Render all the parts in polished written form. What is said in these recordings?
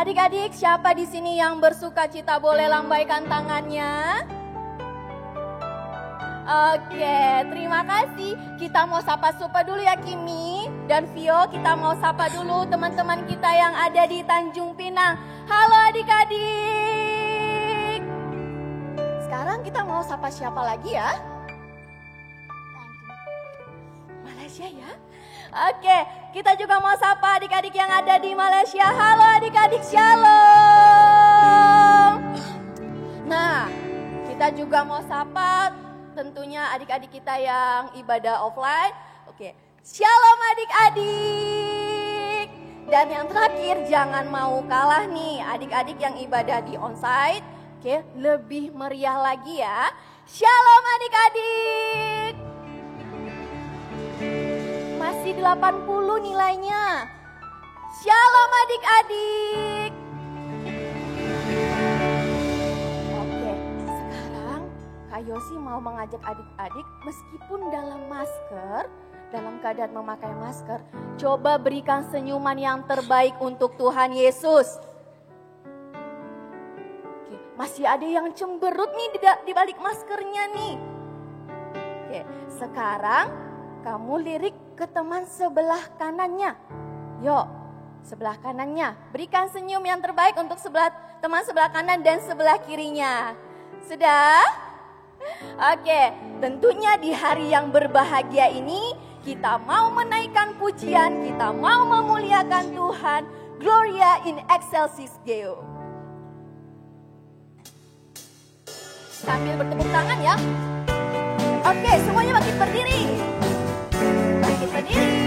Adik-adik, siapa di sini yang bersuka cita boleh lambaikan tangannya? Oke, terima kasih. Kita mau sapa-sapa dulu ya Kimi dan Vio. Kita mau sapa dulu teman-teman kita yang ada di Tanjung Pinang. Halo adik-adik. Sekarang kita mau sapa siapa lagi ya? Malaysia ya? Oke, kita juga mau sapa adik-adik yang ada di Malaysia. Halo adik-adik, shalom. Nah, kita juga mau sapa tentunya adik-adik kita yang ibadah offline. Oke, shalom adik-adik. Dan yang terakhir, jangan mau kalah nih adik-adik yang ibadah di onsite. Oke, lebih meriah lagi ya. Shalom adik-adik. Masih 80 nilainya. Shalom adik-adik. Oke, sekarang Kak Yosi mau mengajak adik-adik meskipun dalam masker, dalam keadaan memakai masker, coba berikan senyuman yang terbaik untuk Tuhan Yesus. Oke, masih ada yang cemberut nih di balik maskernya nih. Oke, sekarang kamu lirik ke teman sebelah kanannya. Yuk, sebelah kanannya. Berikan senyum yang terbaik untuk teman sebelah kanan dan sebelah kirinya. Sudah? Oke, tentunya di hari yang berbahagia ini kita mau menaikkan pujian, kita mau memuliakan Tuhan. Gloria in excelsis Deo. Sambil bertepuk tangan ya. Oke, semuanya bangkit berdiri. Bangkit berdiri.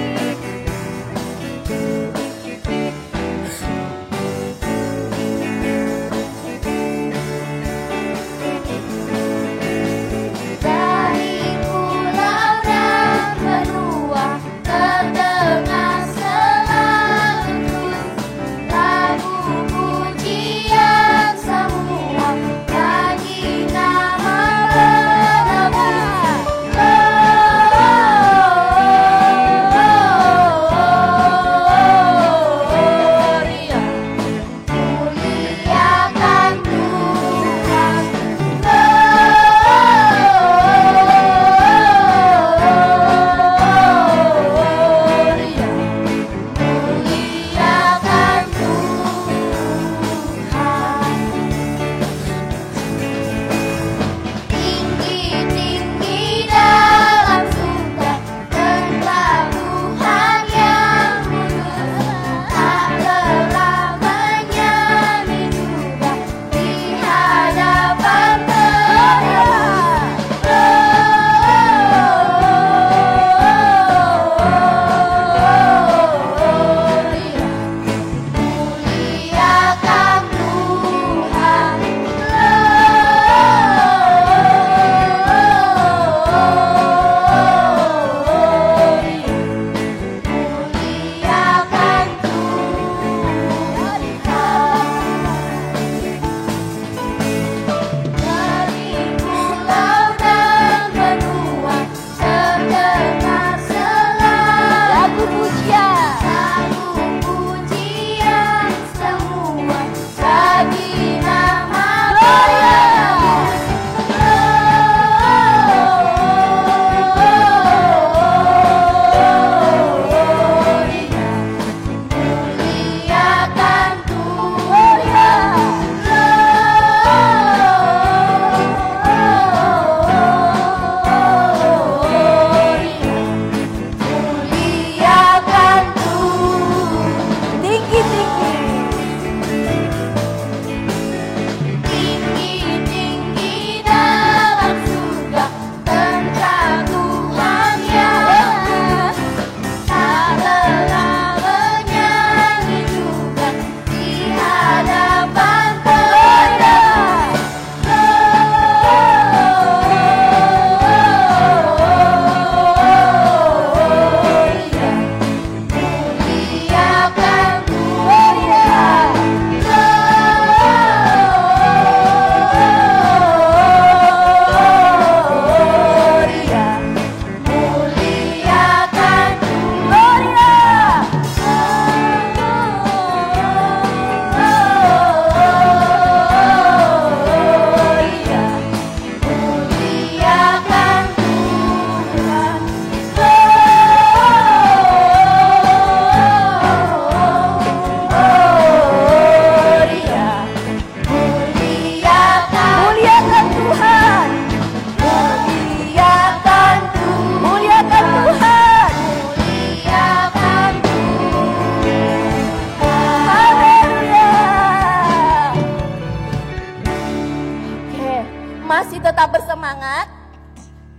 tetap bersemangat?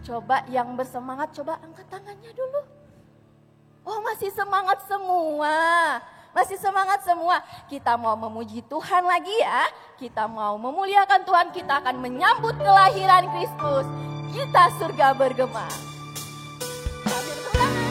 Coba yang bersemangat, coba angkat tangannya dulu. Oh, masih semangat semua. Masih semangat semua. Kita mau memuji Tuhan lagi ya. Kita mau memuliakan Tuhan. Kita akan menyambut kelahiran Kristus. Kita surga bergema. Sambil ulangan.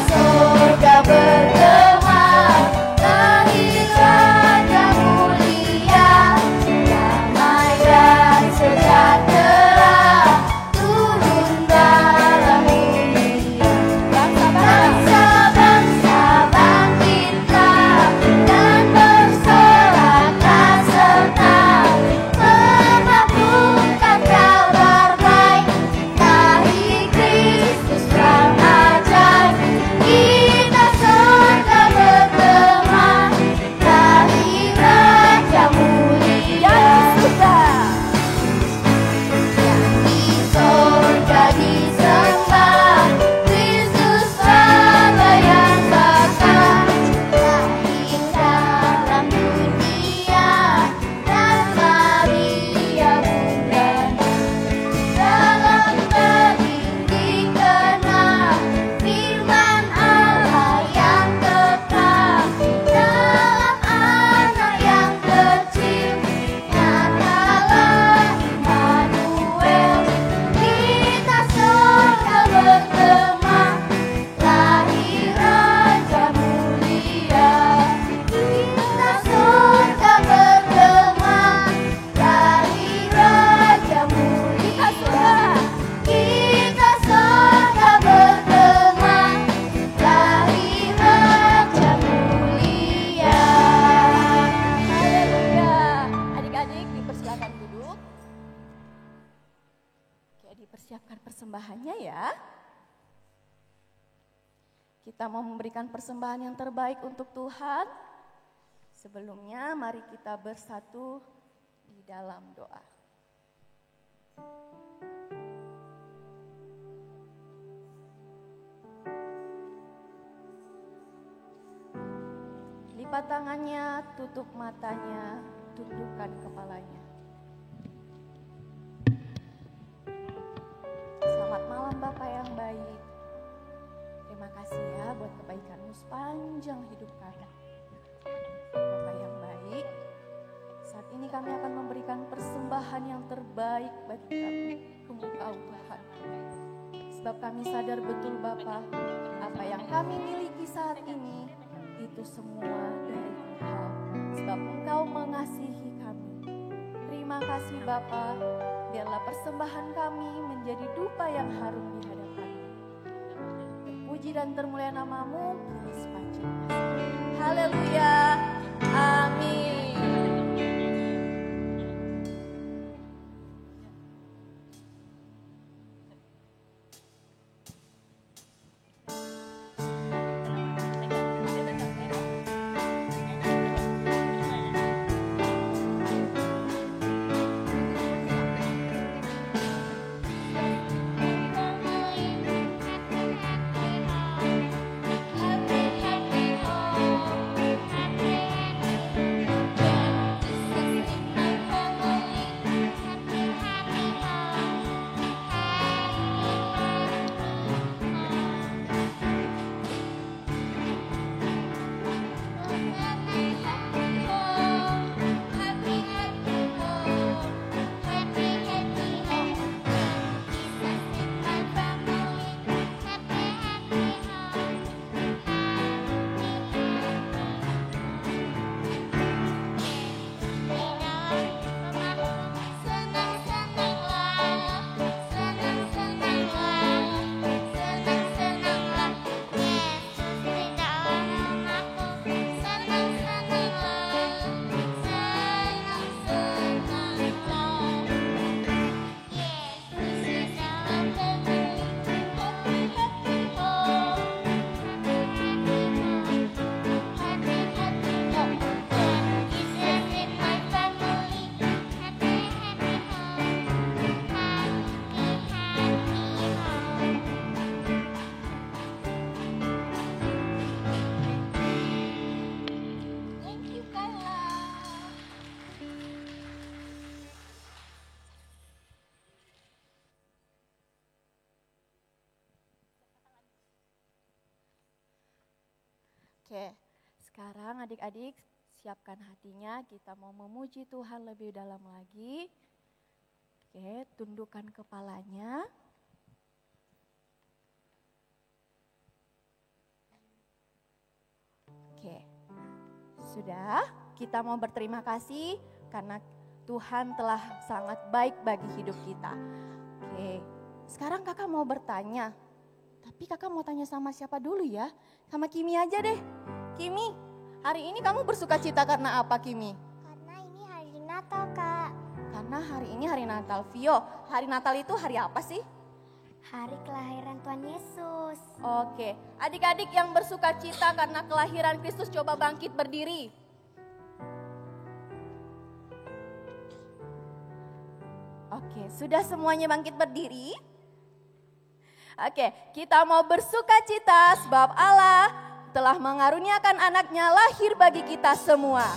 Surga bergema. Kita mau memberikan persembahan yang terbaik untuk Tuhan. Sebelumnya mari kita bersatu di dalam doa. Lipat tangannya, tutup matanya, tundukkan kepalanya. Selamat malam Bapak yang baik. Terima kasih ya buat kebaikanmu sepanjang hidup kami. Bapak yang baik, saat ini kami akan memberikan persembahan yang terbaik bagi kami ke Engkau Tuhan. Sebab kami sadar betul Bapak, apa yang kami miliki saat ini itu semua dari Engkau. Sebab Engkau mengasihi kami. Terima kasih Bapak, biarlah persembahan kami menjadi dupa yang harum di hadapan. Puji dan termulia namamu kini sepanjang masa. Haleluya. Amin. Oke, sekarang adik-adik siapkan hatinya, kita mau memuji Tuhan lebih dalam lagi. Oke, tundukkan kepalanya. Oke, sudah, kita mau berterima kasih karena Tuhan telah sangat baik bagi hidup kita. Oke, sekarang kakak mau bertanya. Tapi kakak mau tanya sama siapa dulu ya? Sama Kimi aja deh. Kimi, hari ini kamu bersuka cita karena apa, Kimi? Karena ini hari Natal, Kak. Karena hari ini hari Natal. Vio, hari Natal itu hari apa sih? Hari kelahiran Tuhan Yesus. Oke, adik-adik yang bersuka cita karena kelahiran Kristus coba bangkit berdiri. Oke, sudah semuanya bangkit berdiri? Oke, kita mau bersuka cita sebab Allah telah mengaruniakan anaknya lahir bagi kita semua.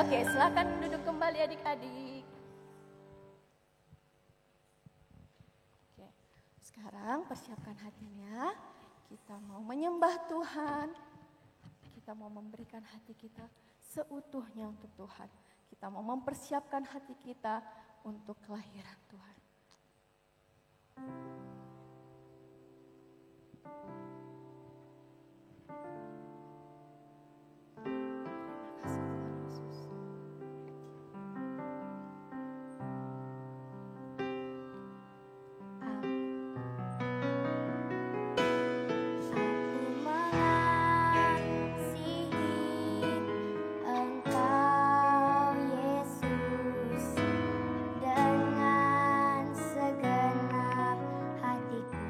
Oke, silakan duduk kembali adik-adik. Oke, sekarang persiapkan hatinya. Kita mau menyembah Tuhan. Kita mau memberikan hati kita seutuhnya untuk Tuhan. Kita mau mempersiapkan hati kita untuk kelahiran Tuhan. Dengan segenap hatiku.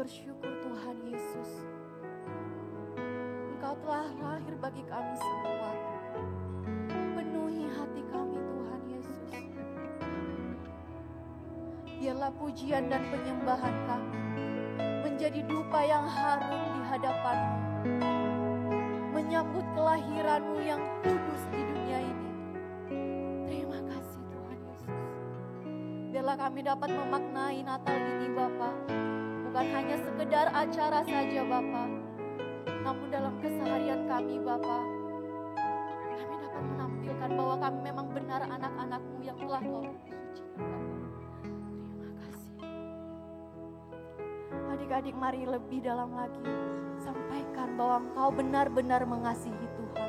bersyukur Tuhan Yesus. Engkau telah lahir bagi kami semua. Penuhi hati kami Tuhan Yesus. Biarlah pujian dan penyembahan kami menjadi dupa yang harum di hadapan-Mu, menyambut kelahiran-Mu yang kudus di dunia ini. Terima kasih Tuhan Yesus. Biarlah kami dapat memaknai Natal ini Bapa, bukan hanya sekedar acara saja Bapa, namun dalam keseharian kami Bapa, kami dapat menampilkan bahwa kami memang benar anak-anak-Mu yang telah Kau sucikan Bapa. Terima kasih. Adik-adik, mari lebih dalam lagi sampaikan bahwa Engkau benar-benar mengasihi Tuhan.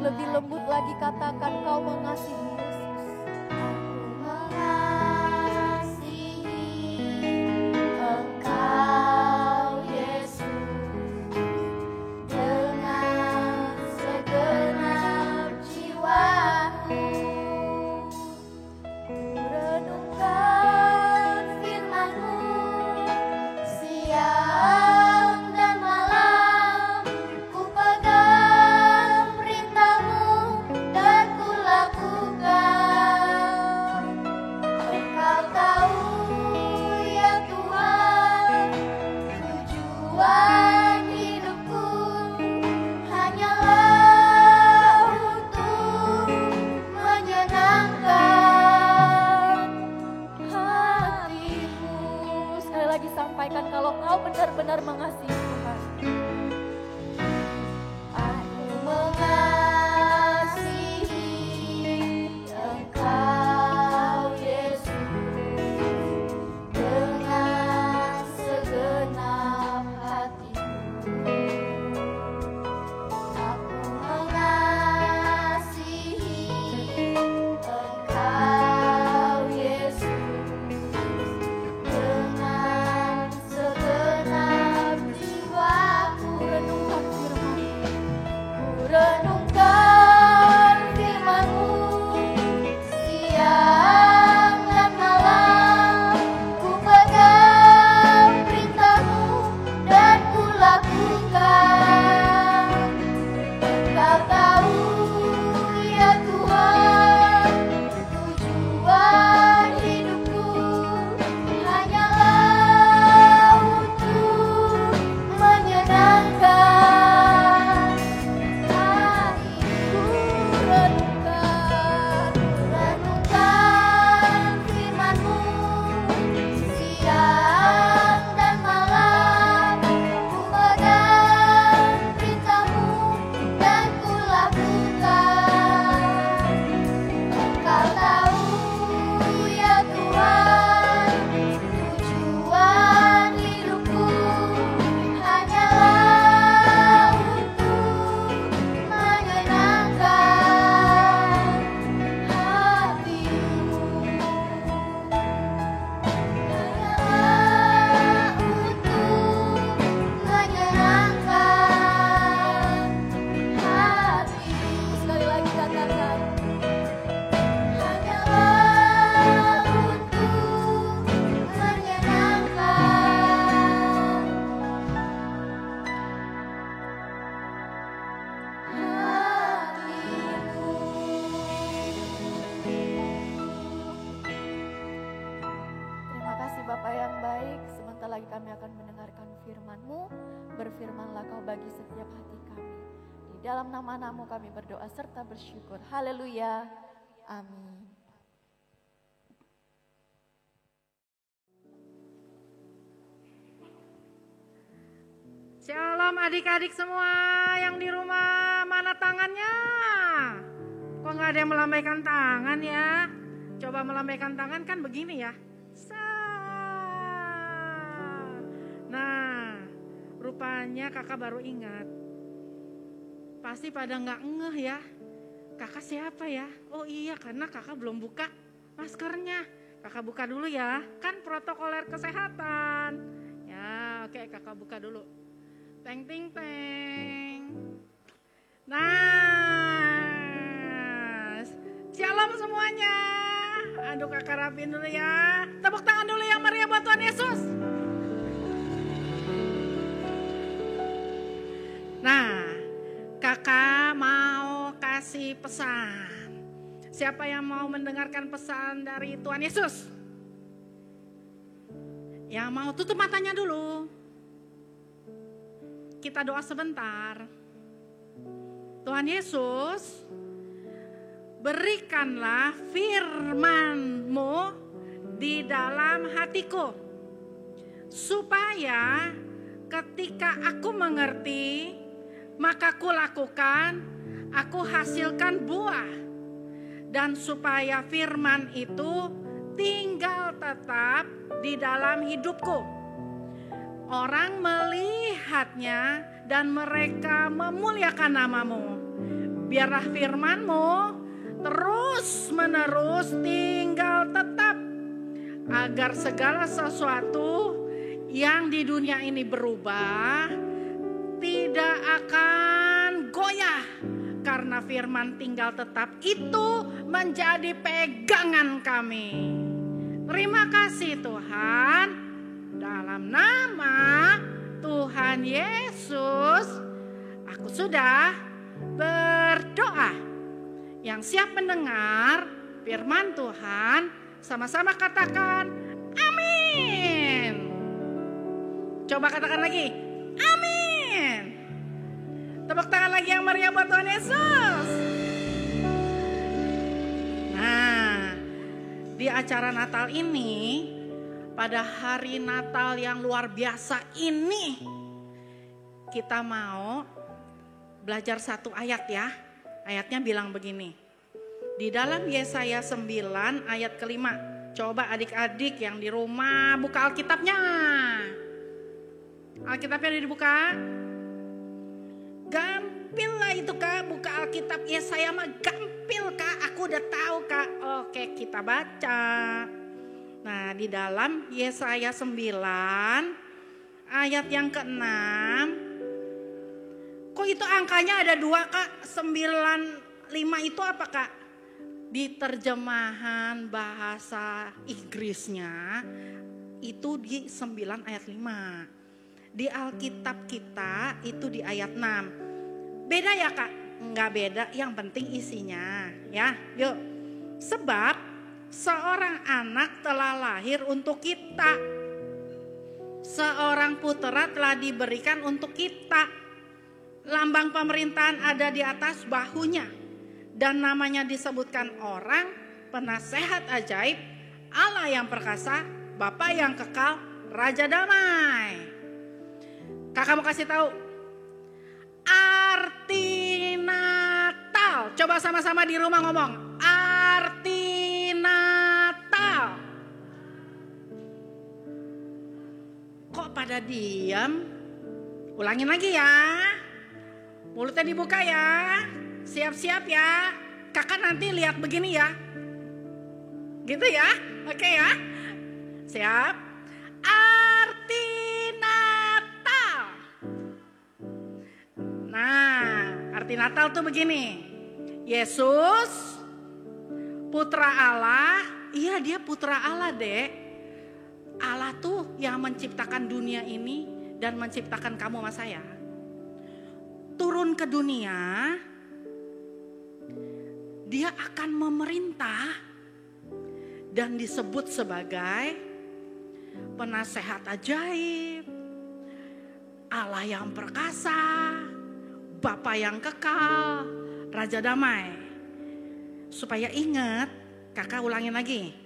Lebih lembut lagi katakan Kau mengasihi Yesus. Sampaikan kalau Kau benar-benar mengasihi Tuhan. Aku mengasihi Engkau Yesus dengan segenap hatiku. Aku mengasihi Engkau Yesus dengan segenap jiwaku. Renungkan firman-Mu siang dan malam. Ku pegang perintah-Mu dan ku lakukan. Engkau tahu ya Tuhan, tujuan hidupku hanyalah untuk menyenangkan hatiku. Renungkan firman-Mu siang dan malam. Ku pegang perintah-Mu dan ku lakukan. Engkau tahu ya Tuhan, tujuan hidupku hanyalah untuk menyenangkan hati-Mu. Hanyalah untuk menyenangkan hati-Mu. Sekali lagi katakan, hanyalah untuk menyenangkan hati-Mu. Terima kasih Bapa yang baik. Sebentar lagi kami akan mendengarkan firman-Mu. Berfirmanlah Kau bagi setiap hati kami. Di dalam nama-Mu kami berdoa serta bersyukur. Haleluya. Amin. Shalom adik-adik semua yang di rumah, mana tangannya? Kok nggak ada yang melambaikan tangan ya? Coba melambaikan tangan kan begini ya. Nah, rupanya kakak baru ingat. Pasti pada nggak ngeh ya. Kakak siapa ya? Oh iya, karena kakak belum buka maskernya. Kakak buka dulu ya, kan protokoler kesehatan. Ya, oke, kakak buka dulu. Teng ting teng. Nah, shalom semuanya. Aduh, kakak rapiin dulu ya. Tepuk tangan dulu yang meriah buat Tuhan Yesus. Nah, kakak mau kasih pesan. Siapa yang mau mendengarkan pesan dari Tuhan Yesus? Yang mau tutup matanya dulu. Kita doa sebentar. Tuhan Yesus, berikanlah firman-Mu di dalam hatiku. Supaya ketika aku mengerti, maka kulakukan, aku hasilkan buah. Dan supaya firman itu tinggal tetap di dalam hidupku. Orang melihatnya dan mereka memuliakan nama-Mu. Biarlah firman-Mu terus menerus tinggal tetap. Agar segala sesuatu yang di dunia ini berubah tidak akan goyah. Karena firman tinggal tetap itu menjadi pegangan kami. Terima kasih Tuhan. Dalam nama Tuhan Yesus, aku sudah berdoa. Yang siap mendengar firman Tuhan, sama-sama katakan amin. Coba katakan lagi, amin. Tepuk tangan lagi yang meriah buat Tuhan Yesus. Nah, di acara Natal ini, pada hari Natal yang luar biasa ini, kita mau belajar satu ayat ya. Ayatnya bilang begini. Di dalam Yesaya 9 ayat ke-5. Coba adik-adik yang di rumah buka Alkitabnya. Alkitabnya udah dibuka? Gampil lah itu Kak, buka Alkitab Yesaya mah gampil Kak, aku udah tahu Kak. Oke, kita baca. Nah, di dalam Yesaya 9 ayat yang ke-6. Kok itu angkanya ada 2 Kak? 95 itu apa Kak? Di terjemahan bahasa Inggrisnya itu di 9 ayat 5. Di Alkitab kita itu di ayat 6. Beda ya Kak? Enggak beda, yang penting isinya ya. Yuk. Sebab seorang anak telah lahir untuk kita. Seorang putera telah diberikan untuk kita. Lambang pemerintahan ada di atas bahunya. Dan namanya disebutkan orang, penasehat ajaib, Allah yang perkasa, Bapa yang kekal, Raja damai. Kakak mau kasih tahu arti Natal. Coba sama-sama di rumah ngomong arti Natal. Kok pada diam? Ulangin lagi ya. Mulutnya dibuka ya. Siap-siap ya. Kakak nanti lihat begini ya. Gitu ya. Oke ya. Siap. Arti Nah, arti Natal tuh begini. Yesus, putra Allah. Iya, dia putra Allah, Dek. Allah tuh yang menciptakan dunia ini dan menciptakan kamu sama saya. Turun ke dunia, dia akan memerintah dan disebut sebagai penasehat ajaib, Allah yang perkasa, Bapa yang kekal, Raja damai. Supaya ingat, kakak ulangin lagi.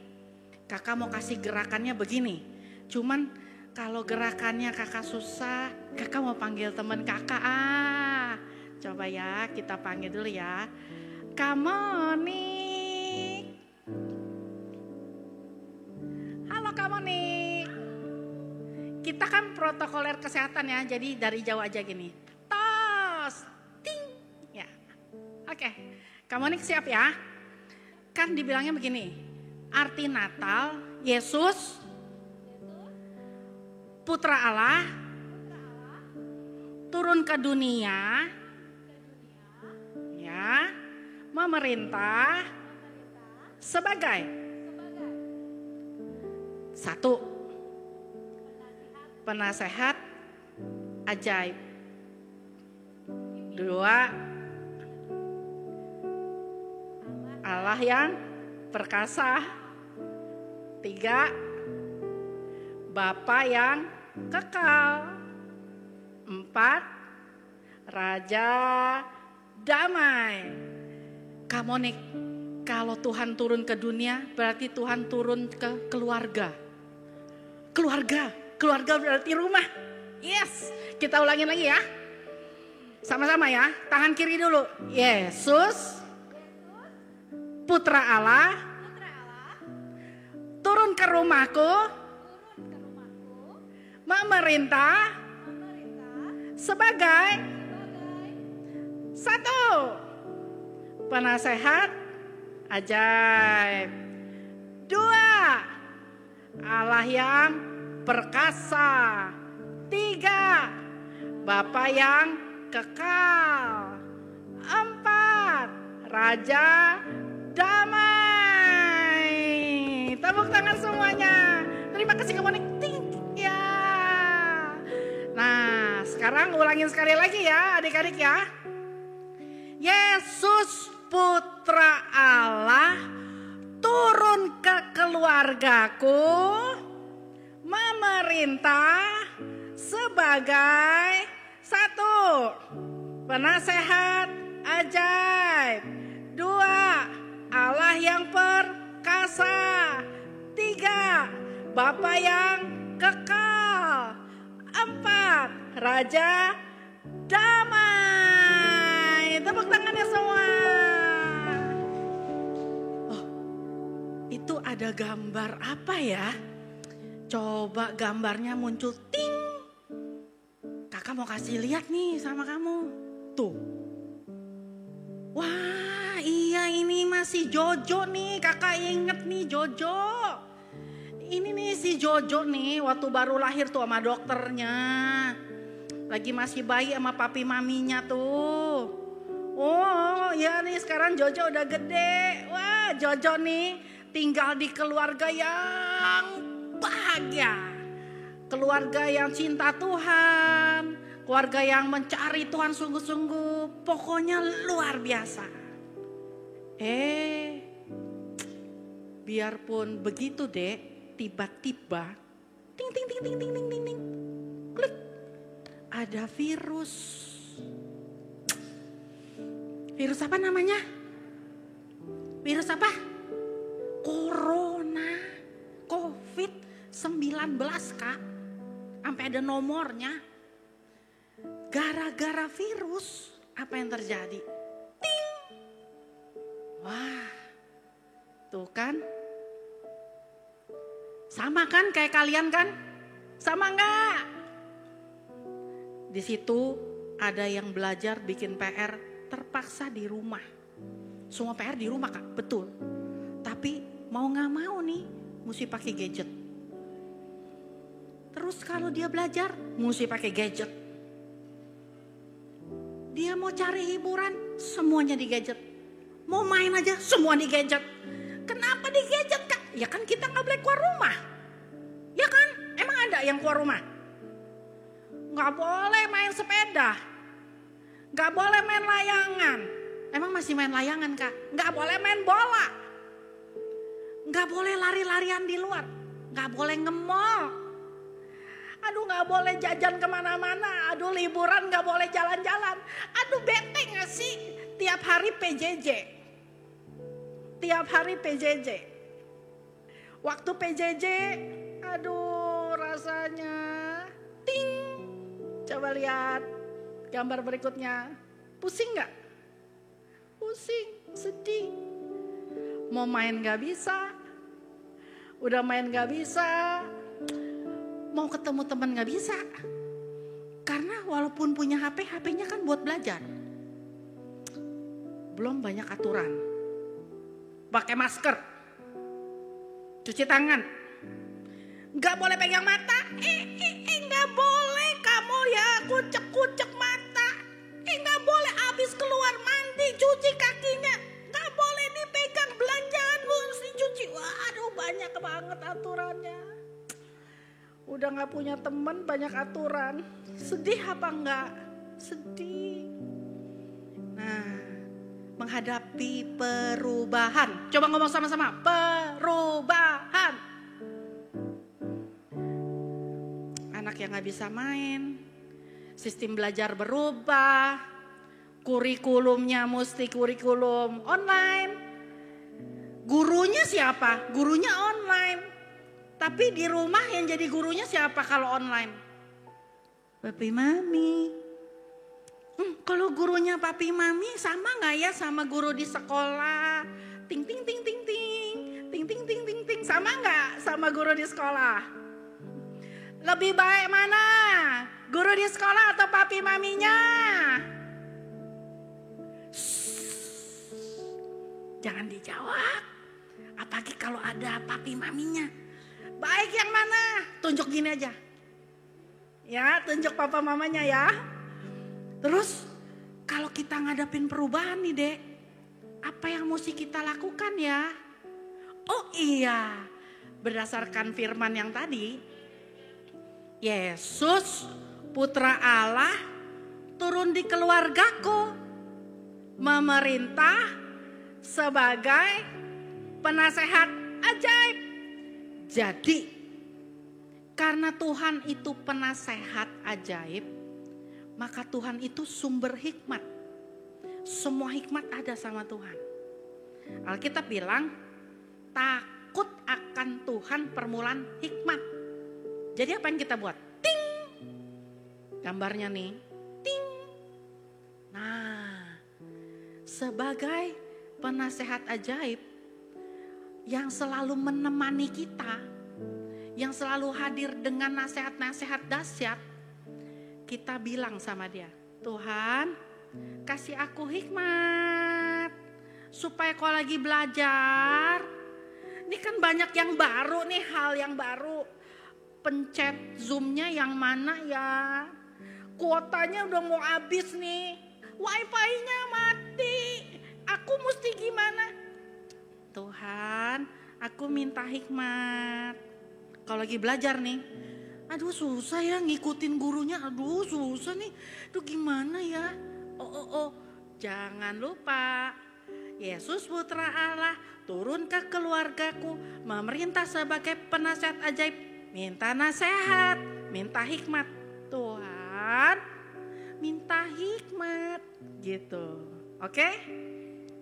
Kakak mau kasih gerakannya begini. Cuman kalau gerakannya kakak susah, kakak mau panggil teman kakak. Coba ya, kita panggil dulu ya. Kamonik. Halo Kamonik. Kita kan protokoler kesehatan ya, jadi dari jauh aja gini. Oke, Kamonik siap ya? Kan dibilangnya begini, arti Natal Yesus, Putra Allah, turun ke dunia, ya, memerintah sebagai satu, penasehat ajaib. Dua, Allah yang perkasa. Tiga, Bapa yang kekal. Empat, Raja damai. Kamu nih, kalau Tuhan turun ke dunia, berarti Tuhan turun ke keluarga. Keluarga berarti rumah. Yes, kita ulangin lagi ya. Sama-sama ya, tangan kiri dulu. Yesus, Putra Allah, turun ke rumahku, memerintah sebagai satu, penasehat ajaib. Dua, Allah yang perkasa. Tiga, Bapa yang kekal. Empat, Raja damai. Tepuk tangan semuanya. Terima kasih kamu ting. Ya. Nah, sekarang ulangin sekali lagi ya, adik-adik ya. Yesus Putra Allah turun ke keluargaku, memerintah sebagai satu, penasehat ajaib. Dua, Allah yang perkasa. Tiga, Bapa yang kekal. Empat, Raja damai. Tepuk tangannya semua. Oh, itu ada gambar apa ya? Coba gambarnya muncul ting. Kakak mau kasih lihat nih sama kamu. Tuh. Wah, iya ini masih Jojo nih. Kakak inget nih Jojo. Ini nih si Jojo nih waktu baru lahir tuh sama dokternya. Lagi masih bayi sama papi maminya tuh. Oh ya nih sekarang Jojo udah gede. Wah Jojo nih tinggal di keluarga yang bahagia. Keluarga yang cinta Tuhan. Keluarga yang mencari Tuhan sungguh-sungguh. Pokoknya luar biasa. Biarpun begitu dek. Tiba-tiba ting ting ting ting ting ting ting ting klik, ada virus. Virus apa namanya? Virus apa? Corona, COVID-19 Kak. Sampai ada nomornya. Gara-gara virus apa yang terjadi? Ting. Wah, tuh kan. Sama kan kayak kalian kan? Sama enggak? Di situ ada yang belajar bikin PR terpaksa di rumah. Semua PR di rumah Kak, betul. Tapi mau gak mau nih mesti pakai gadget. Terus kalau dia belajar mesti pakai gadget. Dia mau cari hiburan semuanya di gadget. Mau main aja semua di gadget. Kenapa di gadget Kak? Ya kan kita gak boleh keluar rumah. Ya kan? Emang ada yang keluar rumah? Gak boleh main sepeda. Gak boleh main layangan. Emang masih main layangan Kak? Gak boleh main bola. Gak boleh lari-larian di luar. Gak boleh nge-mall. Aduh gak boleh jajan kemana-mana. Aduh liburan gak boleh jalan-jalan. Aduh bete gak sih? Tiap hari PJJ. Tiap hari PJJ. Waktu PJJ, aduh rasanya ting. Coba lihat gambar berikutnya. Pusing gak? Pusing, sedih. Mau main gak bisa. Udah main gak bisa. Mau ketemu teman gak bisa. Karena walaupun punya HP, HP-nya kan buat belajar. Belum banyak aturan. Pakai masker, cuci tangan, Nggak boleh pegang mata. Nggak boleh kamu ya kucek-kucek mata. Nggak boleh habis keluar mandi cuci kakinya. Nggak boleh dipegang, belanjaan harus dicuci. Waduh, banyak banget aturannya. Udah nggak punya teman, banyak aturan. Sedih apa enggak? Sedih. Nah, menghadapi perubahan. Coba ngomong sama-sama, perubahan. Anak yang gak bisa main, sistem belajar berubah, kurikulumnya mesti kurikulum online. Gurunya siapa? Gurunya online. Tapi di rumah yang jadi gurunya siapa kalau online? Papi Mami. Kalau gurunya Papi Mami sama gak ya sama guru di sekolah? Ting ting ting ting ting, ting ting ting ting ting, sama gak sama guru di sekolah? Lebih baik mana? Guru di sekolah atau Papi Maminya? Jangan dijawab. Apalagi kalau ada Papi Maminya. Baik yang mana? Tunjuk gini aja. Ya, tunjuk papa mamanya ya. Terus kalau kita ngadapin perubahan nih Dek, apa yang mesti kita lakukan ya? Oh iya, berdasarkan firman yang tadi, Yesus Putra Allah turun di keluargaku, memerintah sebagai penasehat ajaib. Jadi karena Tuhan itu penasehat ajaib, maka Tuhan itu sumber hikmat. Semua hikmat ada sama Tuhan. Alkitab bilang takut akan Tuhan permulaan hikmat. Jadi apa yang kita buat? Ting. Gambarnya nih. Ting. Nah, sebagai penasehat ajaib yang selalu menemani kita, yang selalu hadir dengan nasihat-nasihat dahsyat, kita bilang sama dia, Tuhan kasih aku hikmat supaya kau lagi belajar. Ini kan banyak yang baru nih, hal yang baru. Pencet zoomnya yang mana ya? Kuotanya udah mau habis nih, wifi-nya mati. Aku mesti gimana? Tuhan, aku minta hikmat. Kalau lagi belajar nih, aduh susah ya ngikutin gurunya, aduh susah nih. Aduh gimana ya? Oh, jangan lupa. Yesus Putra Allah turun ke keluargaku, memerintah sebagai penasehat ajaib. Minta nasihat, minta hikmat. Tuhan, minta hikmat gitu. Oke?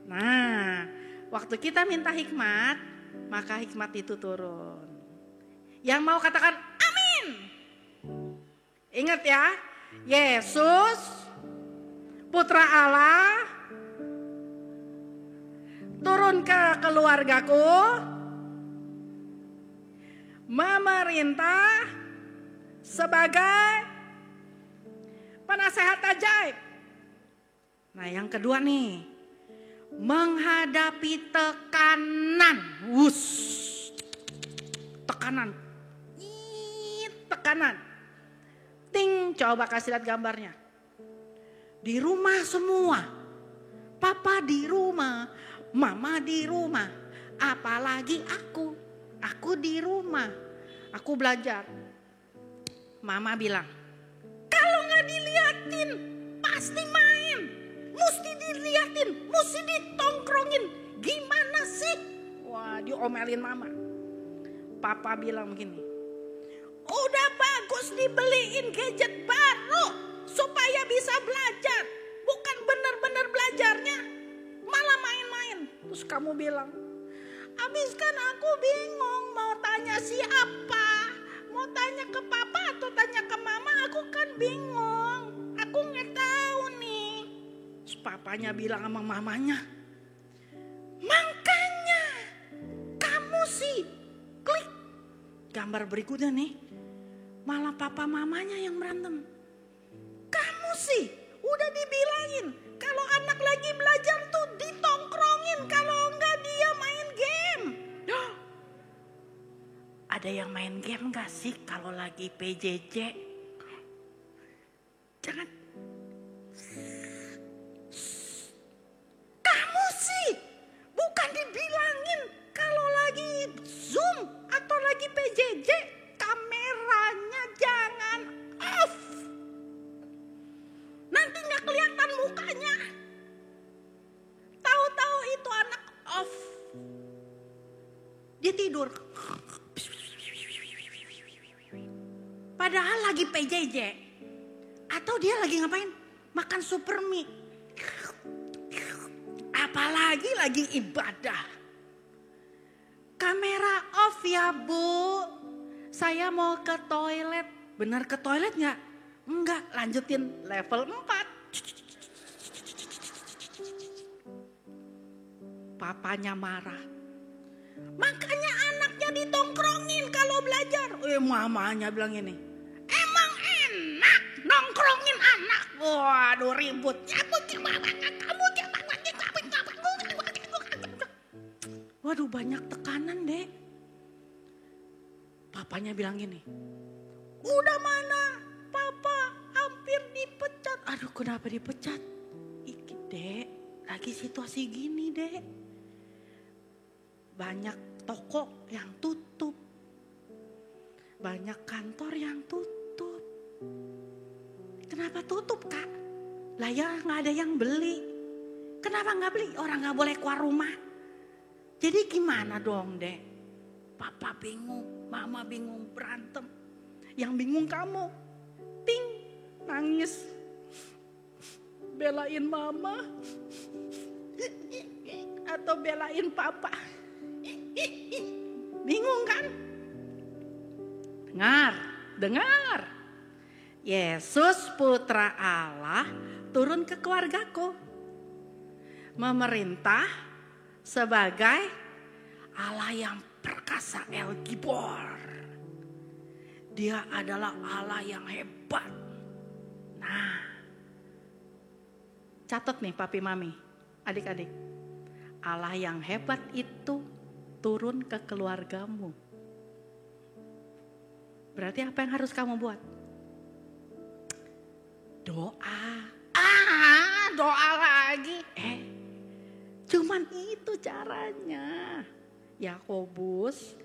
Nah, waktu kita minta hikmat, maka hikmat itu turun. Yang mau katakan amin. Ingat ya, Yesus Putra Allah turun ke keluargaku, memerintah sebagai penasehat ajaib. Nah, yang kedua nih, menghadapi tekanan. Tekanan. Tekanan. Ting, coba kasih lihat gambarnya. Di rumah semua. Papa di rumah, mama di rumah. Apalagi aku. Aku di rumah. Aku belajar. Mama bilang, kalau gak diliatin pasti main. Mesti diliatin, mesti ditongkrongin. Gimana sih? Wah, diomelin mama. Papa bilang begini, udah bagus dibeliin gadget baru supaya bisa belajar. Bukan benar-benar belajarnya, malah main-main. Terus kamu bilang, abis kan aku bingung mau tanya siapa. Mau tanya ke papa atau tanya ke mama, aku kan bingung. Aku gak tahu nih. Terus papanya bilang sama mamanya, makanya kamu sih klik. Gambar berikutnya nih, malah papa mamanya yang berantem. Kamu sih udah dibilangin kalau anak lagi belajar tuh ditongkrongin, kalau enggak dia main game. Ada yang main game gak sih kalau lagi PJJ? Jangan. Kamu sih, bukan dibilangin kalau lagi Zoom atau lagi PJJ, kameranya jangan off. Nanti nggak kelihatan mukanya. Tahu-tahu itu anak off. Dia tidur. Padahal lagi PJJ. Atau dia lagi ngapain? Makan super mie. Apalagi lagi ibadah. Kamera off ya Bu. Saya mau ke toilet. Benar ke toilet nggak? Enggak, lanjutin level 4. Papanya marah. Makanya anaknya ditongkrongin kalau belajar. Mamanya bilang ini. Emang enak nongkrongin anak. Waduh ribut. Waduh banyak tekanan dek. Papanya bilang gini. Udah mana? Papa hampir dipecat. Aduh kenapa dipecat? Dek, lagi situasi gini dek. Banyak toko yang tutup. Banyak kantor yang tutup. Kenapa tutup kak? Lah ya gak ada yang beli. Kenapa gak beli? Orang gak boleh keluar rumah. Jadi gimana dong dek? Papa bingung, mama bingung, berantem. Yang bingung kamu. Ting, nangis. Belain mama. Atau belain papa. Bingung kan? Dengar. Yesus putra Allah turun ke keluargaku. Memerintah sebagai Allah yang perkasa El Gibor. Dia adalah Allah yang hebat. Nah, catat nih papi mami, adik-adik. Allah yang hebat itu turun ke keluargamu. Berarti apa yang harus kamu buat? Doa. Doa lagi. Cuman itu caranya. Yakobus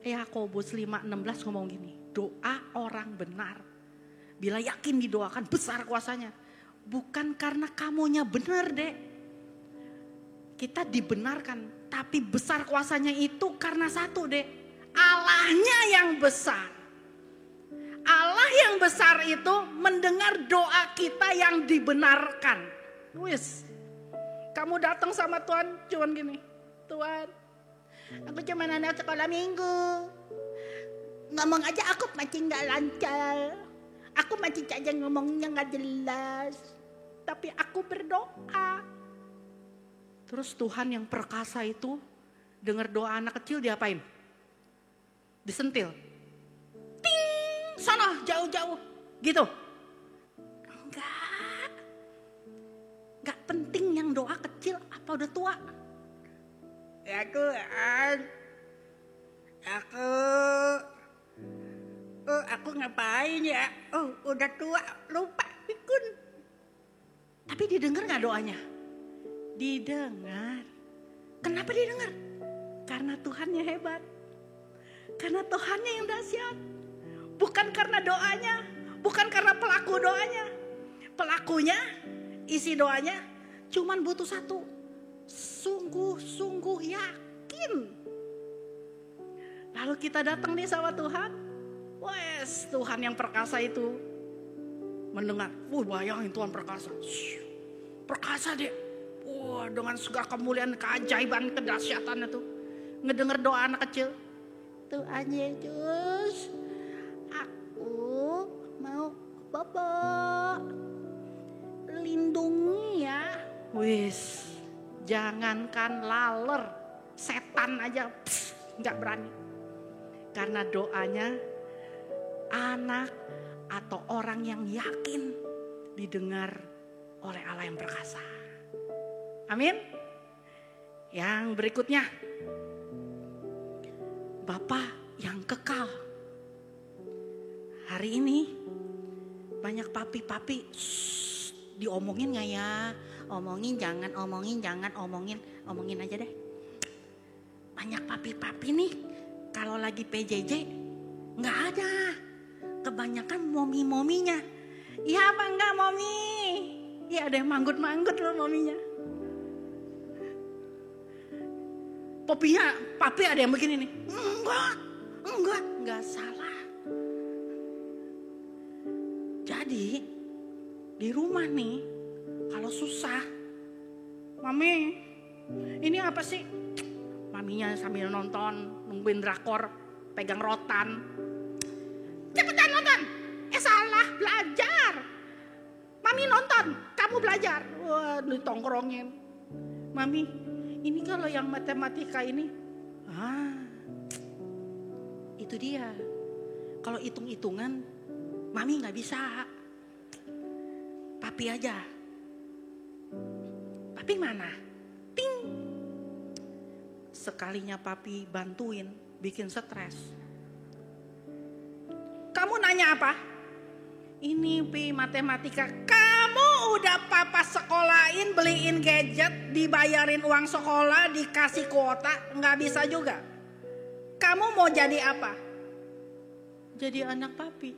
5:16 ngomong gini. Doa orang benar. Bila yakin didoakan besar kuasanya. Bukan karena kamunya benar dek. Kita dibenarkan. Tapi besar kuasanya itu karena satu dek. Allahnya yang besar. Allah yang besar itu mendengar doa kita yang dibenarkan. Wis. Kamu datang sama Tuhan cuman gini. Tuhan, aku cuma anak sekolah minggu. Ngomong aja aku masih gak lancar. Aku masih aja ngomongnya gak jelas. Tapi aku berdoa. Terus Tuhan yang perkasa itu dengar doa anak kecil diapain? Disentil. Ting, sana jauh-jauh. Gitu. Enggak penting yang doa kecil apa udah tua. Aku ngapain ya? Udah tua, lupa pikun. Tapi didengar gak doanya? Didengar. Kenapa didengar? Karena Tuhannya hebat. Karena Tuhannya yang dahsyat. Bukan karena doanya. Bukan karena pelaku doanya. Pelakunya, isi doanya cuman butuh satu. Sungguh-sungguh yakin. Lalu kita datang nih sama Tuhan. Wes, Tuhan yang perkasa itu mendengar. Bayangin Tuhan perkasa. Perkasa deh. Dengan segala kemuliaan, keajaiban, kedahsyatan itu. Ngedenger doa anak kecil. Tuhan Yesus, aku mau Bapak lindungi ya. Wis, jangankan laler, setan aja nggak berani. Karena doanya anak atau orang yang yakin didengar oleh Allah yang perkasa. Amin. Yang berikutnya, Bapak yang kekal. Hari ini banyak papi-papi, diomongin gak ya? Omongin jangan, omongin aja deh. Banyak papi-papi nih kalau lagi PJJ gak ada. Kebanyakan momi-mominya. Iya apa enggak momi? Iya ada yang manggut-manggut loh mominya. Papi ada yang begini nih. Enggak salah. Jadi di rumah nih kalau susah, mami ini apa sih? Maminya sambil nonton, nungguin drakor, pegang rotan. Cepetan nonton. Salah, belajar. Mami nonton, kamu belajar. Wah, ditongkrongin. Mami, ini kalau yang matematika ini, itu dia. Kalau hitung-hitungan, mami nggak bisa. Papi aja. Papi mana? Ting. Sekalinya papi bantuin, bikin stres. Kamu nanya apa? Ini Pi matematika. Kamu udah papa sekolahin, beliin gadget, dibayarin uang sekolah, dikasih kuota, nggak bisa juga. Kamu mau jadi apa? Jadi anak papi.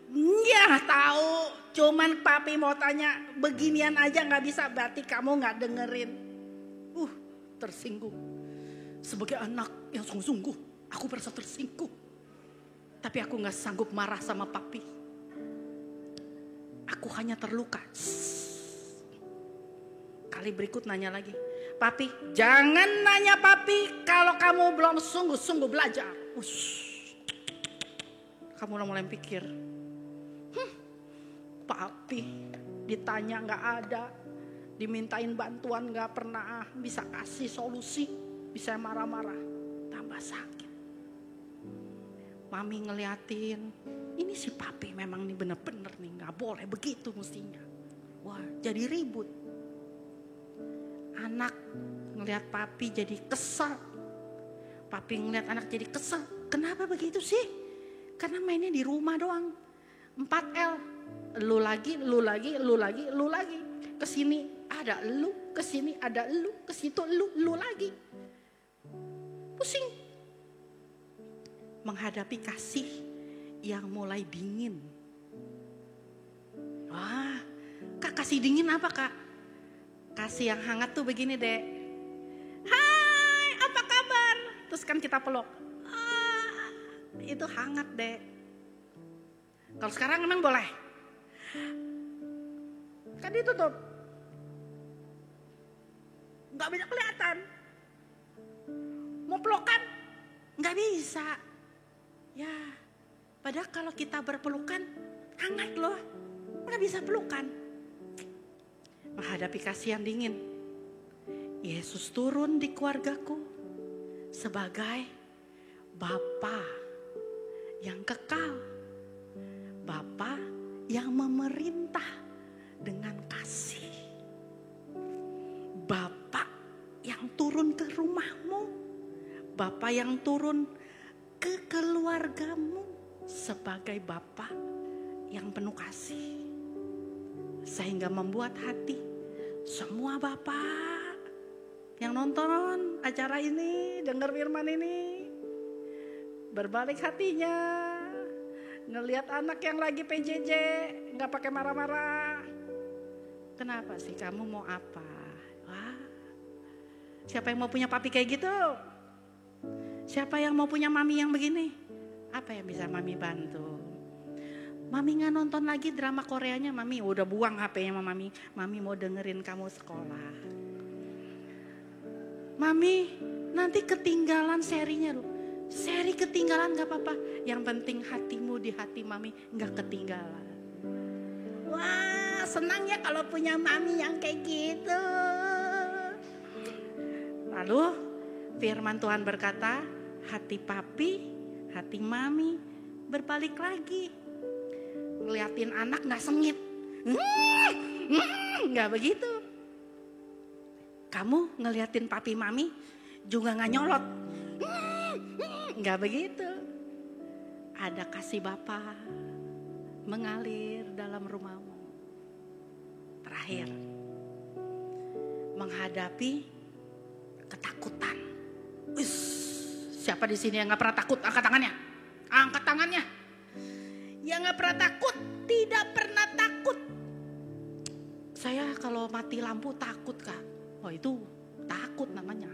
Ya tahu, cuman papi mau tanya beginian aja nggak bisa, berarti kamu nggak dengerin. Tersinggung. Sebagai anak yang sungguh-sungguh, aku merasa tersinggung. Tapi aku nggak sanggup marah sama papi. Aku hanya terluka. Kali berikut nanya lagi. Papi, jangan nanya papi kalau kamu belum sungguh-sungguh belajar. Kamu udah mulai pikir. Papi ditanya nggak ada. Dimintain bantuan nggak pernah bisa kasih solusi. Bisa marah-marah. Tambah sakit. Mami ngeliatin. Ini si papi memang nih bener-bener nih gak boleh begitu mestinya. Wah jadi ribut. Anak ngeliat papi jadi kesel. Papi ngeliat anak jadi kesel. Kenapa begitu sih? Karena mainnya di rumah doang. 4L. Lu lagi. Kesini ada lu, kesini ada lu, kesitu lu lagi. Pusing. Menghadapi kasih yang mulai dingin. Wah, Kak kasih dingin apa Kak? Kasih yang hangat tuh begini deh. Hai, apa kabar? Terus kan kita peluk. Itu hangat deh. Kalau sekarang emang boleh? Kan ditutup. Gak bisa kelihatan. Mau pelukan? Gak bisa. Ya, padahal kalau kita berpelukan, hangat loh. Nggak bisa pelukan. Menghadapi kasih yang dingin. Yesus turun di keluargaku sebagai Bapa yang kekal. Bapa yang memerintah dengan kasih. Bapa yang turun ke rumahmu. Bapa yang turun ke keluargamu sebagai Bapa yang penuh kasih. Sehingga membuat hati semua bapak yang nonton acara ini, dengar firman ini, berbalik hatinya, ngelihat anak yang lagi PJJ, nggak pakai marah-marah. Kenapa sih kamu mau apa? Wah, siapa yang mau punya papi kayak gitu? Siapa yang mau punya mami yang begini? Apa yang bisa mami bantu? Mami gak nonton lagi drama Koreanya, mami udah buang HP-nya sama mami. Mami mau dengerin kamu sekolah. Mami nanti ketinggalan serinya loh. Seri ketinggalan gak apa-apa. Yang penting hatimu di hati mami gak ketinggalan. Wah senang ya kalau punya mami yang kayak gitu. Lalu firman Tuhan berkata, hati papi, hati mami berbalik lagi. Ngeliatin anak gak sengit. Gak begitu. Kamu ngeliatin papi mami juga gak nyolot. Gak begitu. ada kasih Bapa mengalir dalam rumahmu. Terakhir, menghadapi ketakutan. Siapa di sini yang nggak pernah takut? Angkat tangannya. Angkat tangannya. Yang nggak pernah takut, tidak pernah takut. Saya kalau mati lampu takut, Kak. Oh, itu takut namanya.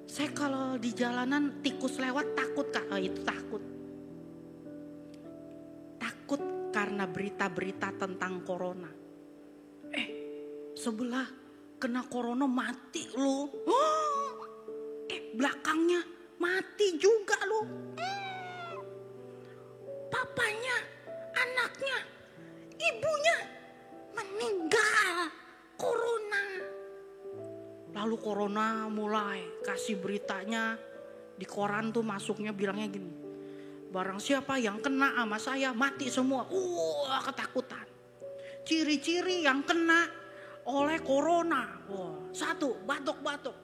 Saya kalau di jalanan tikus lewat takut, Kak. Oh, itu takut. Takut karena berita-berita tentang corona. Sebelah kena corona mati lu. Belakangnya mati juga lu. Papanya, anaknya, ibunya meninggal corona. Lalu corona mulai kasih beritanya di koran tuh, masuknya bilangnya gini, barang siapa yang kena sama saya mati semua. Ketakutan. Ciri-ciri yang kena oleh corona. Satu, batuk-batuk.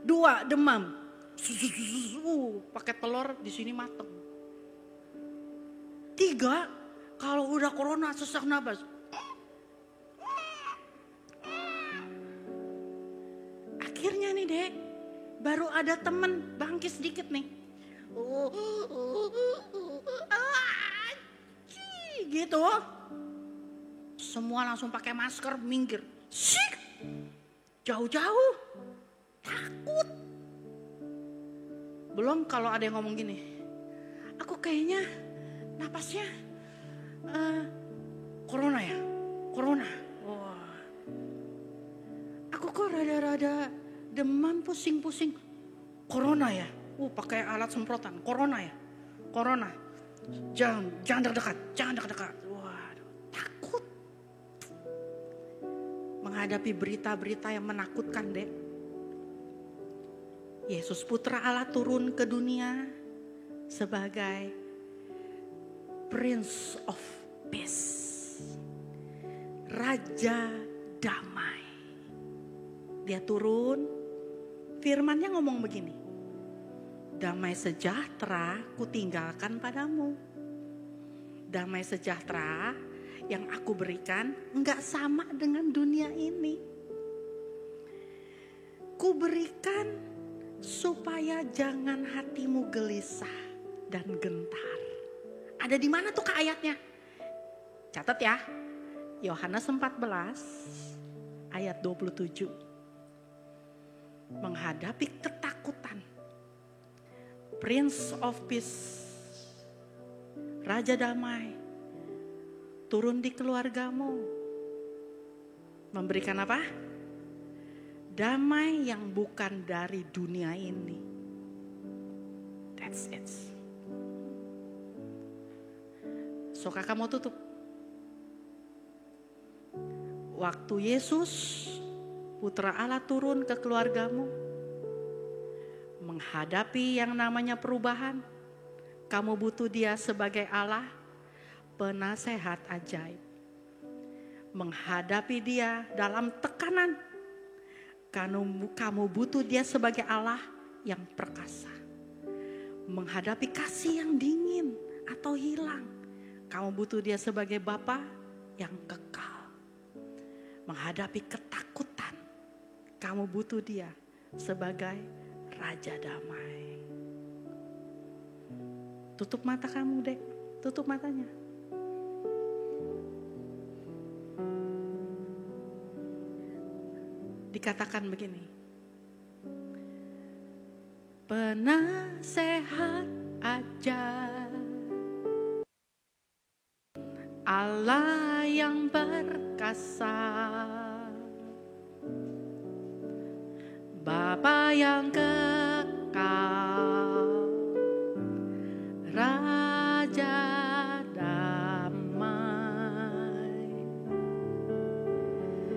Dua, demam. Pakai telur di sini mateng. Tiga, kalau udah corona sesak nafas. Akhirnya nih Dek, baru ada temen bangkit sedikit nih. Gitu. Semua langsung pakai masker, minggir. Jauh-jauh. Takut. Belum kalau ada yang ngomong gini, aku kayaknya napasnya corona ya, corona. Wah, aku kok rada-rada demam, pusing-pusing, corona ya. Pakai alat semprotan, corona ya, corona. Jangan dekat, jangan dekat. Waduh, takut. Menghadapi berita-berita yang menakutkan, Dek. Yesus Putra Allah turun ke dunia sebagai Prince of Peace, Raja Damai. Dia turun, firman-Nya ngomong begini, damai sejahtera kutinggalkan padamu. Damai sejahtera yang aku berikan enggak sama dengan dunia ini. Ku berikan supaya jangan hatimu gelisah dan gentar. Ada di mana tuh Kak ayatnya? Catat ya. Yohanes 14 ayat 27. Menghadapi ketakutan. Prince of Peace, Raja Damai, turun di keluargamu. Memberikan apa? Damai yang bukan dari dunia ini. That's it. So kakak mau tutup. Waktu Yesus Putra Allah turun ke keluargamu, menghadapi yang namanya perubahan, kamu butuh Dia sebagai Allah, penasehat ajaib. Menghadapi Dia dalam tekanan, kamu butuh Dia sebagai Allah yang perkasa. Menghadapi kasih yang dingin atau hilang, kamu butuh Dia sebagai Bapa yang kekal. Menghadapi ketakutan, kamu butuh Dia sebagai Raja Damai. Tutup mata kamu, Dek. Tutup matanya. Dikatakan begini, penasehat ajaib, Allah yang perkasa, Bapa yang kekal, Raja Damai.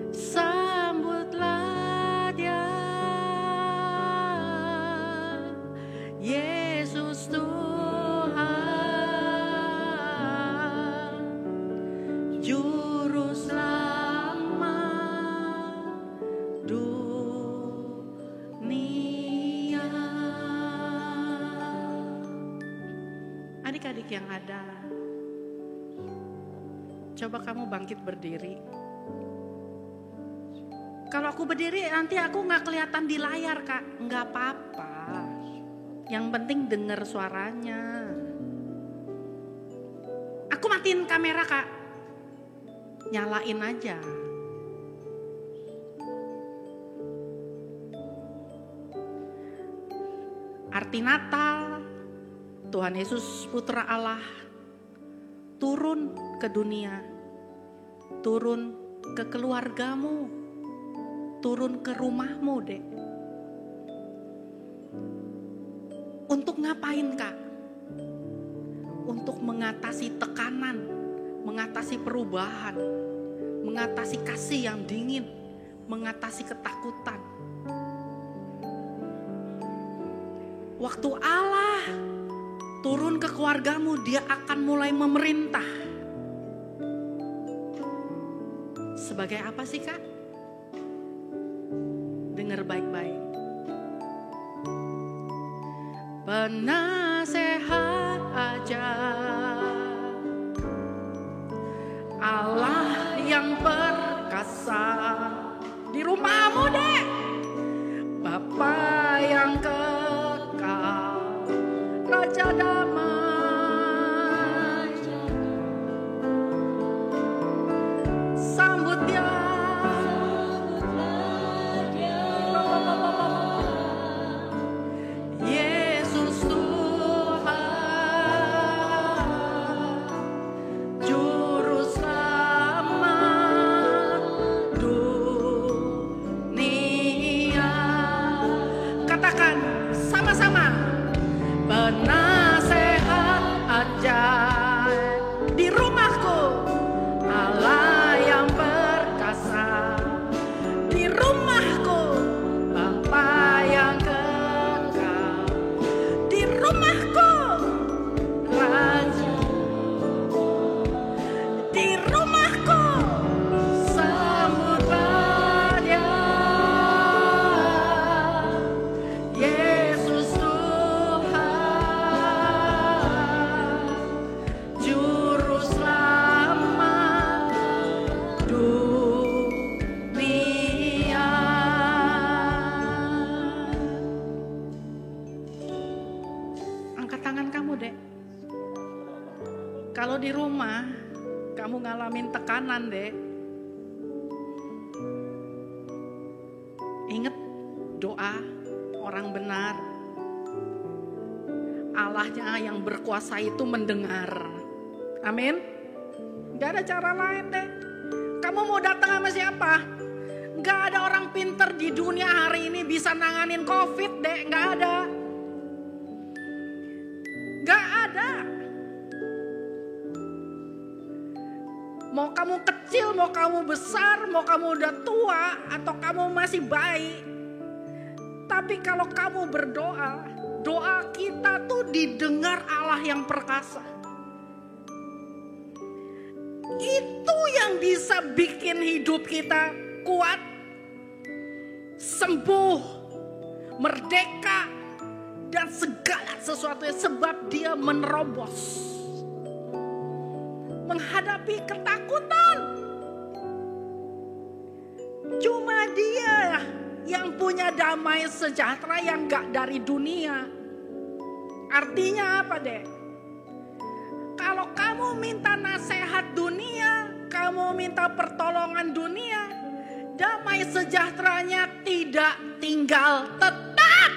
Sambutlah Dia, Yesus Tuhan, Juru Selamat dunia. yang ada. Coba kamu bangkit berdiri. Kalau aku berdiri nanti aku gak kelihatan di layar Kak. Gak apa-apa. Yang penting dengar suaranya. Aku matiin kamera Kak. Nyalain aja. Arti Natal, Tuhan Yesus Putra Allah turun ke dunia, turun ke keluargamu, turun ke rumahmu dek. Untuk ngapain Kak? Untuk mengatasi tekanan, mengatasi perubahan, mengatasi kasih yang dingin, mengatasi ketakutan. Waktu Allah turun ke keluargamu, dia akan mulai memerintah. Sebagai apa sih Kak? Dengar baik-baik. Penasehat ajaib, Allah yang perkasa di rumahmu deh, Bapa yang kekal, Raja damai, sambut dia, Yesus Tuhan, Juru Selamat dunia. Katakan sama-sama, penasehat ajaib di rumahku, Allah yang perkasa di rumahku, Bapa yang kekal di rumahku, Raja di rumahku, sambutlah dia, Yesus Tuhan, Juru Selamat dunia. Angkat tangan kamu dek. Kalau di rumah kamu ngalamin tekanan dek, ingat doa orang benar. Allahnya yang berkuasa itu mendengar. Amin. Gak ada cara lain deh. Kamu mau datang sama siapa? Gak ada orang pinter di dunia hari ini bisa nanganin COVID deh. Gak ada. Gak ada. Mau kamu kecil, mau kamu besar, mau kamu udah tua, atau kamu masih bayi. Tapi kalau kamu berdoa, doa kita tuh didengar Allah yang perkasa. Itu yang bisa bikin hidup kita kuat, sembuh, merdeka, dan segala sesuatunya, sebab dia menerobos menghadapi ketakutan. Cuma dia yang punya damai sejahtera yang gak dari dunia. Artinya apa deh? Kalau kamu minta nasihat dunia, kamu minta pertolongan dunia, damai sejahteranya tidak tinggal tetap,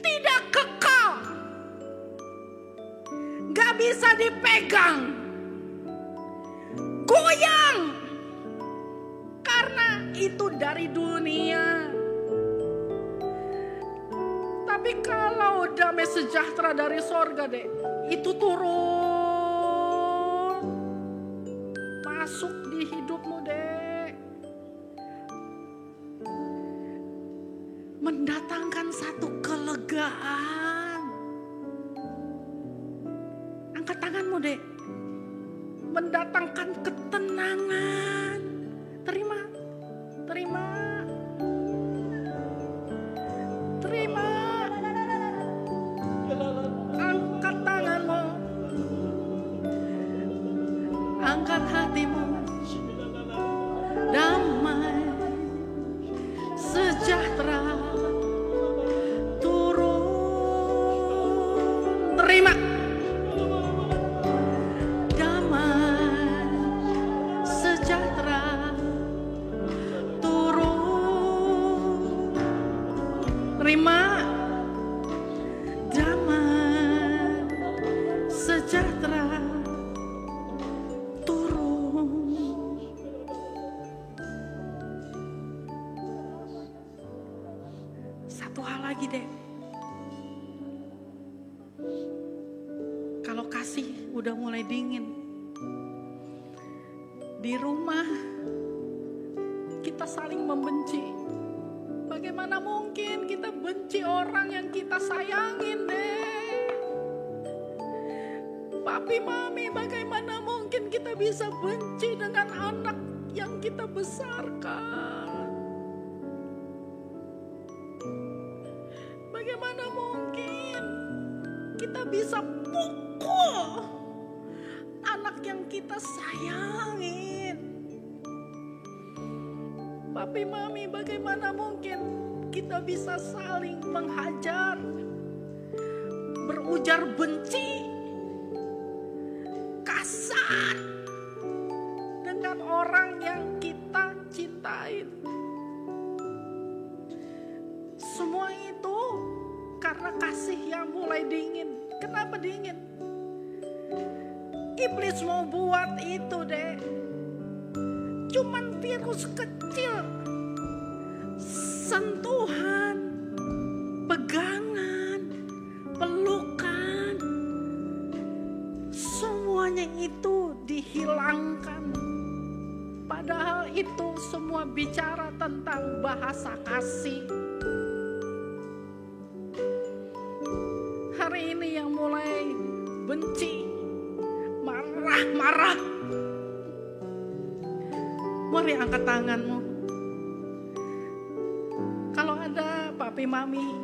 tidak kekal, gak bisa dipegang, goyang, karena itu dari dunia. Tapi kalau damai sejahtera dari sorga deh, itu turun, masuk di hidupmu deh, mendatangkan satu kelegaan. Angkat tanganmu deh, mendatangkan ketenangan. Terima, terima, terima. lagi deh. Kalau kasih udah mulai dingin, di rumah kita saling membenci. Bagaimana mungkin kita benci orang yang kita sayangin deh. Papi mami, bagaimana mungkin kita bisa benci dengan anak yang kita besarkan? Bagaimana mungkin kita bisa pukul anak yang kita sayangin? Papi mami, bagaimana mungkin kita bisa saling menghajar, berujar benci, kasar dengan orang yang kita cintain? Semua itu karena kasih yang mulai dingin. Kenapa dingin? Iblis mau buat itu deh. Cuman virus kecil, sentuhan, pegangan, pelukan, semuanya itu dihilangkan. Padahal itu semua bicara tentang bahasa kasih. Hari ini yang mulai benci, marah-marah, mari angkat tanganmu. Kalau ada papi mami,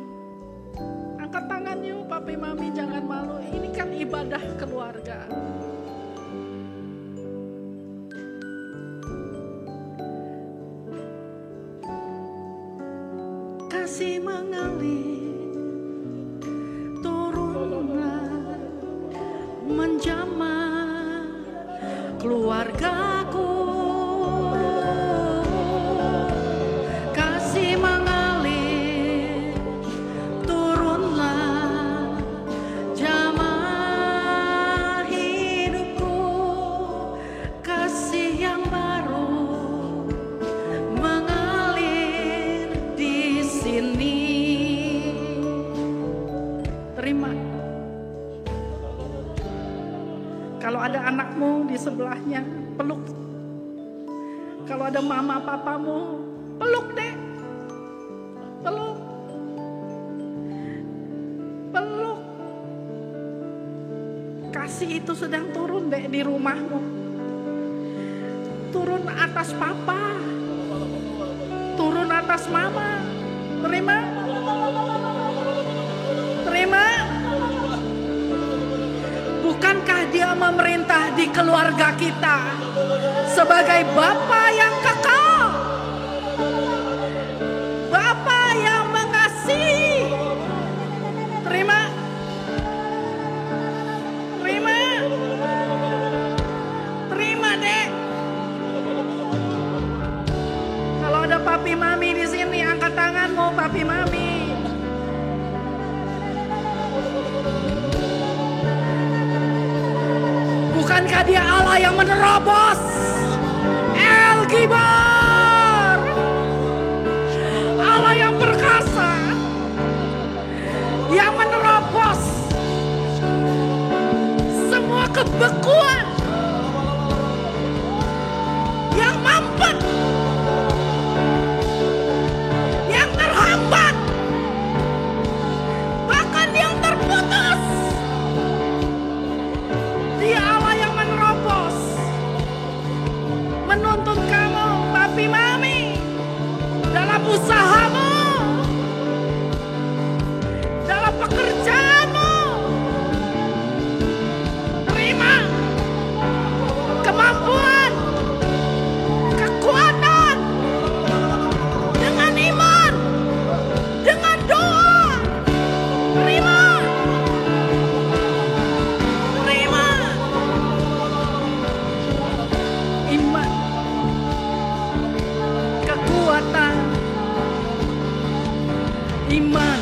angkat tangan yuk papi mami, jangan malu. Ini kan ibadah keluarga. Kasih mengalir, turunlah menjamah keluargaku. Kasih mengalir, turunlah jamah hidupku. Kasih yang baru mengalir di sini. Terima. Kalau ada anakmu di sebelahnya, peluk. Kalau ada mama papamu, peluk deh. Peluk. Peluk. Kasih itu sedang turun deh di rumahmu. Turun atas papa. Turun atas mama. Terima? Terima? Bukankah dia memerintah di keluarga kita sebagai Bapa yang kekal, Bapa yang mengasihi? Terima? Terima? Terima deh. Kalau ada papi mami di sini, angkat tanganmu papi mami. Bukankah dia Allah yang menerobos? El Gibar, Allah yang perkasa, yang menerobos semua kebekuan, yang mampet, yang terhambat, bahkan yang terputus. Dia Allah yang menerobos, menuntun kamu, papi mami, dalam usahamu, dalam pekerjaanmu. Terima kemampuan, kekuatan, dengan iman, dengan doa. Terima. Terima. Iman, kekuatan, iman,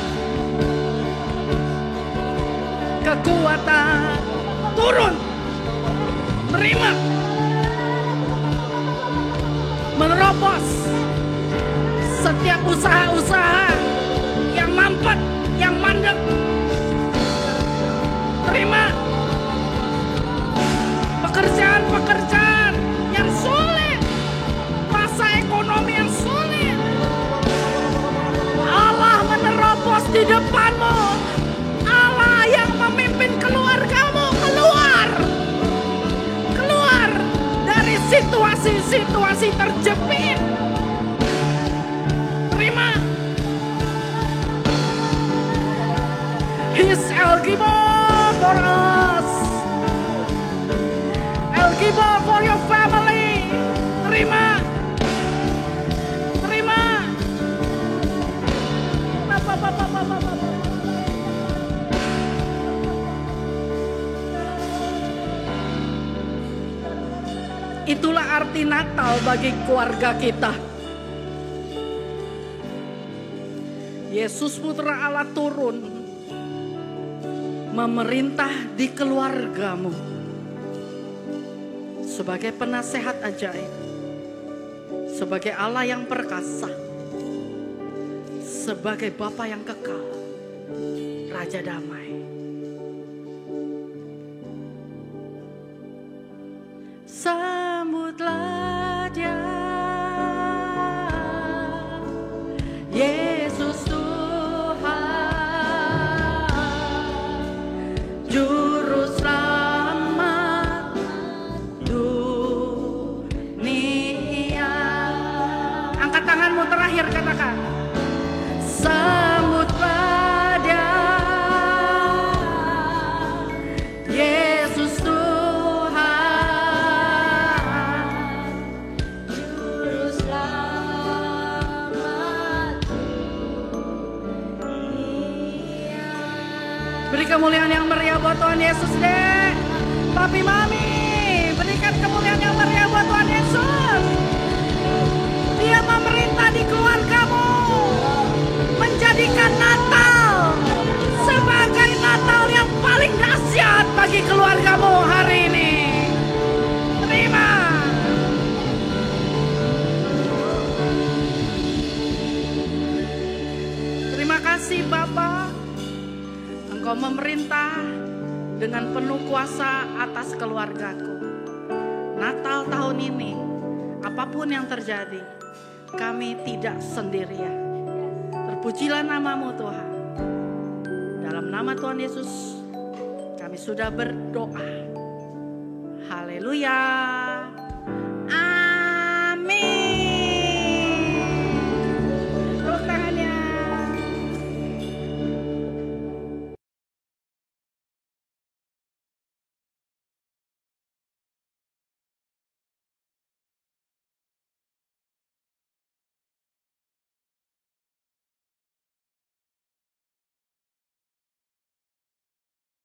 kekuatan turun. Terima. Menerobos setiap usaha-usaha yang mampu tempat yang mandek. Terima pekerjaan yang sulit, masa ekonomi yang sulit. Allah menerobos di depanmu. Allah yang memimpin keluargamu keluar dari situasi-situasi terjepit. Terima. He's El Gibor for us. El Gibor for your family. Terima. Itulah arti Natal bagi keluarga kita. Yesus Putra Allah turun memerintah di keluargamu sebagai penasehat ajaib, sebagai Allah yang perkasa, sebagai Bapa yang kekal, Raja damai. Sambutlah Dia, Yesus Tuhan, Juru Selamat dunia. Angkat tanganmu terakhir, katakan. Sambutlah Dia, Yesus Tuhan, Juru Selamat dunia. Beri kemuliaan yang meriah buat Tuhan Yesus deh. Papi mami, berikan kemuliaan yang meriah buat Tuhan Yesus. Dia memerintah di keluargamu, menjadikan Natal sebagai Natal yang paling dahsyat bagi keluargamu hari ini. Terima. Terima kasih Bapa, Engkau memerintah dengan penuh kuasa atas keluargaku. Natal tahun ini, apapun yang terjadi, kami tidak sendirian. Terpujilah namamu Tuhan. Dalam nama Tuhan Yesus, kami sudah berdoa. Haleluya.